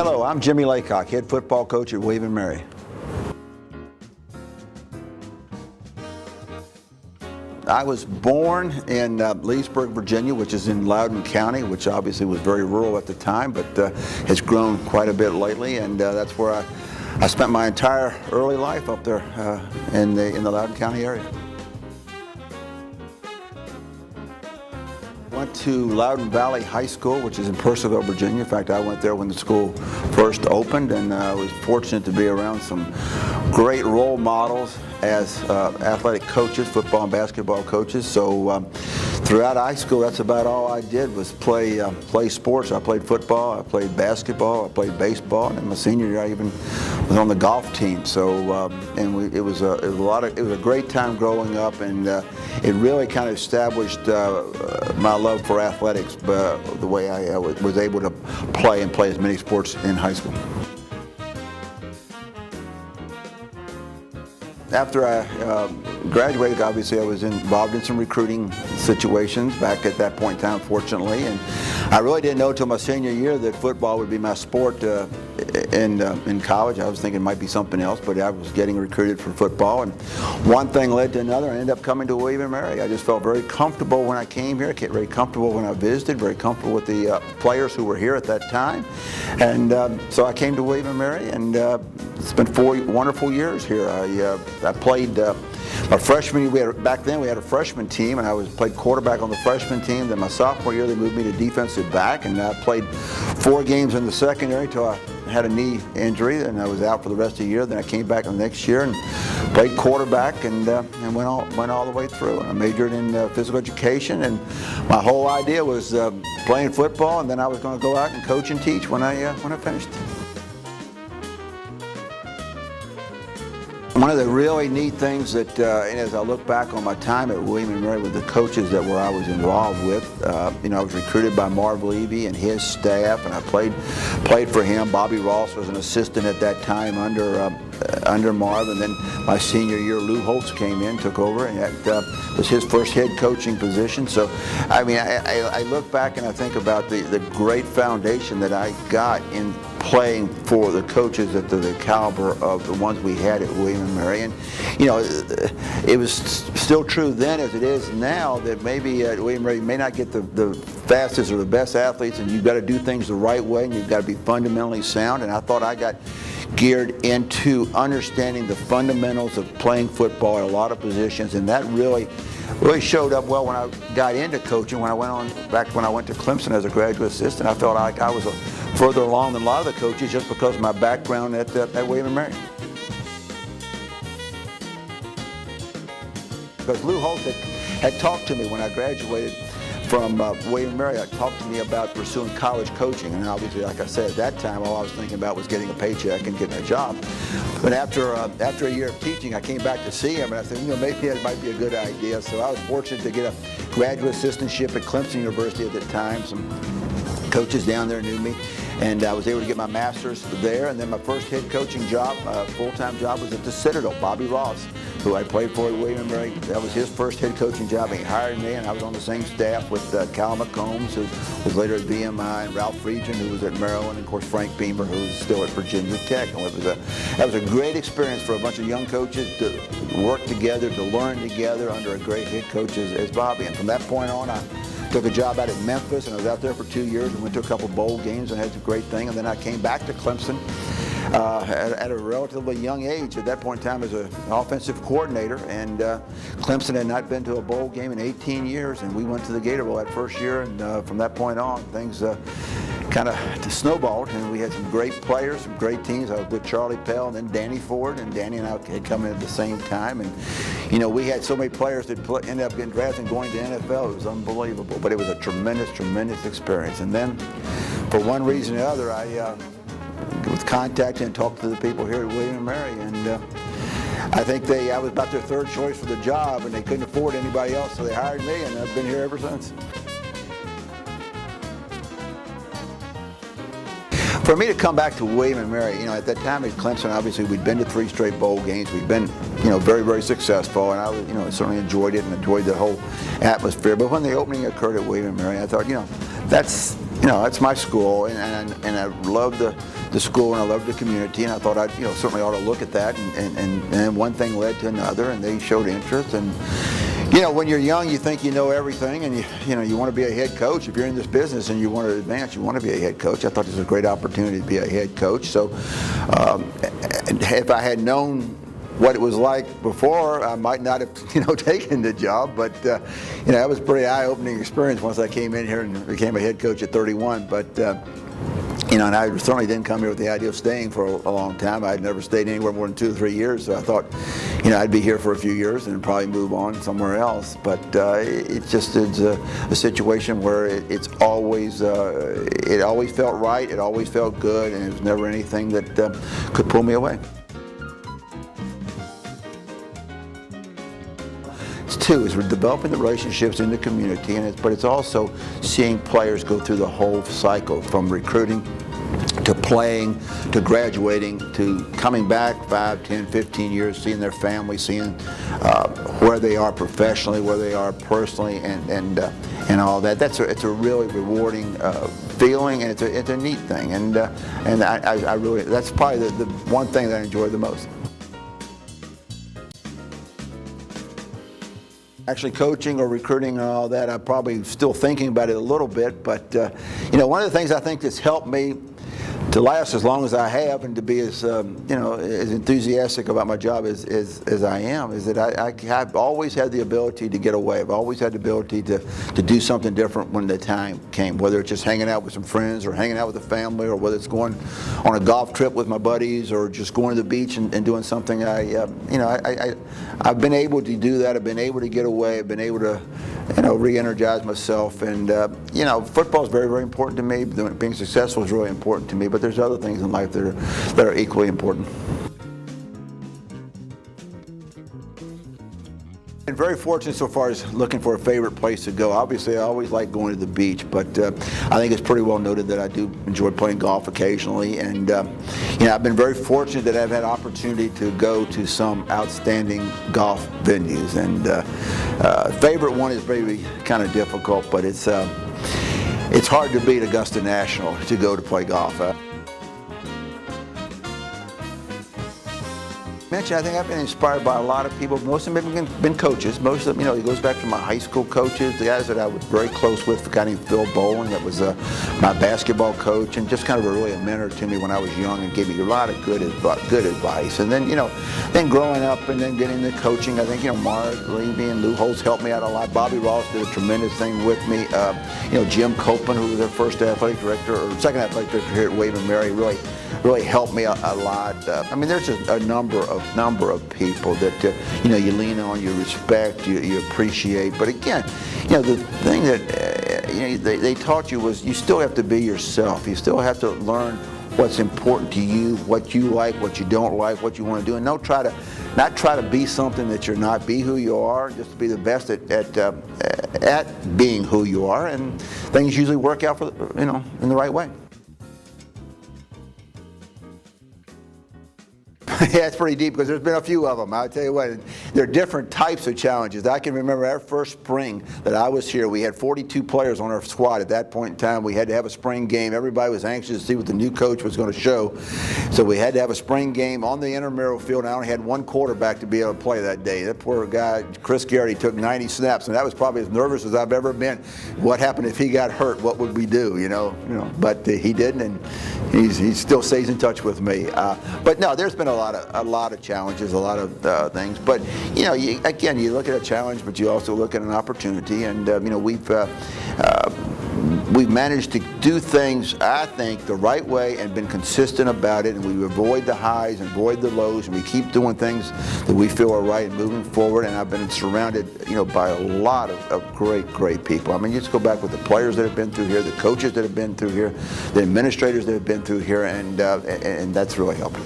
Hello, I'm Jimmy Laycock, head football coach at William & Mary. I was born in Leesburg, Virginia, which is in Loudoun County, which obviously was very rural at the time, but has grown quite a bit lately, and that's where I spent my entire early life up there in the Loudoun County area. Went to Loudoun Valley High School, which is in Purcellville, Virginia. In fact, I went there when the school first opened, and I was fortunate to be around some great role models as athletic coaches, football and basketball coaches. So throughout high school, that's about all I did was play sports. I played football, I played basketball, I played baseball, and in my senior year, I even was on the golf team. So it was a great time growing up, and it really kind of established my love for athletics, the way I was able to play as many sports in high school. After I graduated, obviously I was involved in some recruiting situations back at that point in time, fortunately, and I really didn't know until my senior year that football would be my sport in college. I was thinking it might be something else, but I was getting recruited for football, and one thing led to another. I ended up coming to William & Mary. I just felt very comfortable when I came here, very comfortable when I visited, very comfortable with the players who were here at that time, and so I came to William & Mary, and it's been 4 wonderful years here. I played my freshman year. Back then we had a freshman team, and I played quarterback on the freshman team. Then my sophomore year they moved me to defensive back, and I played 4 games in the secondary until I had a knee injury, and I was out for the rest of the year. Then I came back the next year and played quarterback, and went all the way through. And I majored in physical education, and my whole idea was playing football, and then I was going to go out and coach and teach when I finished. One of the really neat things that, and as I look back on my time at William & Mary with the coaches that I was involved with, I was recruited by Marv Levy and his staff, and I played for him. Bobby Ross was an assistant at that time under Marv, and then my senior year, Lou Holtz came in, took over, and that was his first head coaching position. So, I mean, I look back and I think about the great foundation that I got in playing for the coaches at the caliber of the ones we had at William & Mary. And it was still true then as it is now that maybe at William & Mary you may not get the fastest or the best athletes, and you've got to do things the right way, and you've got to be fundamentally sound. And I thought I got geared into understanding the fundamentals of playing football at a lot of positions, and that really showed up well when I got into coaching. When I went to Clemson as a graduate assistant, I felt like I was further along than a lot of the coaches just because of my background at William & Mary. Because Lou Holtz had talked to me when I graduated from William & Mary. Talked to me about pursuing college coaching, and obviously, like I said, at that time all I was thinking about was getting a paycheck and getting a job. But after a year of teaching, I came back to see him, and I said, maybe that might be a good idea. So I was fortunate to get a graduate assistantship at Clemson University at the time. Some coaches down there knew me, and I was able to get my master's there. And then my first head coaching job, full-time job, was at the Citadel. Bobby Ross, who I played for at William & Mary, that was his first head coaching job. He hired me, and I was on the same staff with Cal McCombs, who was later at VMI, and Ralph Friedgen, who was at Maryland, and of course Frank Beamer, who was still at Virginia Tech. And that was a great experience for a bunch of young coaches to work together, to learn together under a great head coach as Bobby. And from that point on, I took a job out at Memphis, and I was out there for 2 years and went to a couple bowl games and had a great thing. And then I came back to Clemson at a relatively young age at that point in time as an offensive coordinator, and Clemson had not been to a bowl game in 18 years, and we went to the Gator Bowl that first year, and from that point on things kind of snowballed, and we had some great players, some great teams. I was with Charlie Pell and then Danny Ford, and Danny and I had come in at the same time, and we had so many players that ended up getting drafted and going to NFL. It was unbelievable, but it was a tremendous experience. And then for one reason or other, I was contacted and talked to the people here at William & Mary, and I think I was about their third choice for the job, and they couldn't afford anybody else, so they hired me, and I've been here ever since. For me to come back to William & Mary, at that time at Clemson, obviously we'd been to 3 straight bowl games. We'd been, very successful, and I certainly enjoyed it and enjoyed the whole atmosphere. But when the opening occurred at William & Mary, I thought, that's that's my school, and I love the school, and I love the community, and I thought I certainly ought to look at that, and one thing led to another, and they showed interest. And when you're young, you think you know everything, and you want to be a head coach. If you're in this business and you want to advance, you want to be a head coach. I thought this was a great opportunity to be a head coach. So if I had known what it was like before, I might not have taken the job, but that was a pretty eye-opening experience once I came in here and became a head coach at 31. But and I certainly didn't come here with the idea of staying for a long time. I'd never stayed anywhere more than 2 or 3 years, so I thought I'd be here for a few years and probably move on somewhere else. But it's a situation where it always felt right, it always felt good, and it was never anything that could pull me away. Two is we're developing the relationships in the community, but it's also seeing players go through the whole cycle, from recruiting to playing to graduating to coming back 5, 10, 15 years, seeing their family, seeing where they are professionally, where they are personally, and all that. It's a really rewarding feeling, and it's a neat thing, and I really, that's probably the one thing that I enjoy the most. Actually coaching or recruiting and all that, I'm probably still thinking about it a little bit, but one of the things I think that's helped me to last as long as I have, and to be as as enthusiastic about my job as I am, is that I've always had the ability to get away. I've always had the ability to do something different when the time came, whether it's just hanging out with some friends or hanging out with the family, or whether it's going on a golf trip with my buddies, or just going to the beach and doing something. I've been able to do that. I've been able to get away. I've been able to re-energize myself, and football is very, very important to me. Being successful is really important to me, but there's other things in life that are equally important. Been very fortunate so far as looking for a favorite place to go. Obviously, I always like going to the beach, but I think it's pretty well noted that I do enjoy playing golf occasionally, and I've been very fortunate that I've had opportunity to go to some outstanding golf venues, and favorite one is maybe kind of difficult, but it's hard to beat Augusta National to go to play golf. I think I've been inspired by a lot of people. Most of them have been coaches. Most of them, it goes back to my high school coaches, the guys that I was very close with, a guy named Phil Bowen, that was my basketball coach, and just kind of really a mentor to me when I was young, and gave me a lot of good advice. And then, then growing up and then getting into coaching, I think, Mark Levy and Lou Holtz helped me out a lot. Bobby Ross did a tremendous thing with me. Jim Copeland, who was their first athletic director, or second athletic director here at William & Mary, really helped me a lot. There's just a number of people that you lean on, you respect, you appreciate. But again, the thing that they taught you was you still have to be yourself. You still have to learn what's important to you, what you like, what you don't like, what you want to do, and not try to be something that you're not. Be who you are. Just to be the best at being who you are, and things usually work out for in the right way. Yeah, it's pretty deep, because there's been a few of them. I'll tell you what, there are different types of challenges. I can remember our first spring that I was here, we had 42 players on our squad at that point in time. We had to have a spring game. Everybody was anxious to see what the new coach was going to show. So we had to have a spring game on the intramural field. I only had one quarterback to be able to play that day. That poor guy, Chris Garrity, took 90 snaps, and that was probably as nervous as I've ever been. What happened if he got hurt? What would we do? But he didn't, and he still stays in touch with me. But no, there's been a lot of challenges, a lot of things. But you look at a challenge, but you also look at an opportunity. And we've managed to do things, I think, the right way, and been consistent about it. And we avoid the highs and avoid the lows, and we keep doing things that we feel are right and moving forward. And I've been surrounded, by a lot of great people. You just go back with the players that have been through here, the coaches that have been through here, the administrators that have been through here, and that's really helped.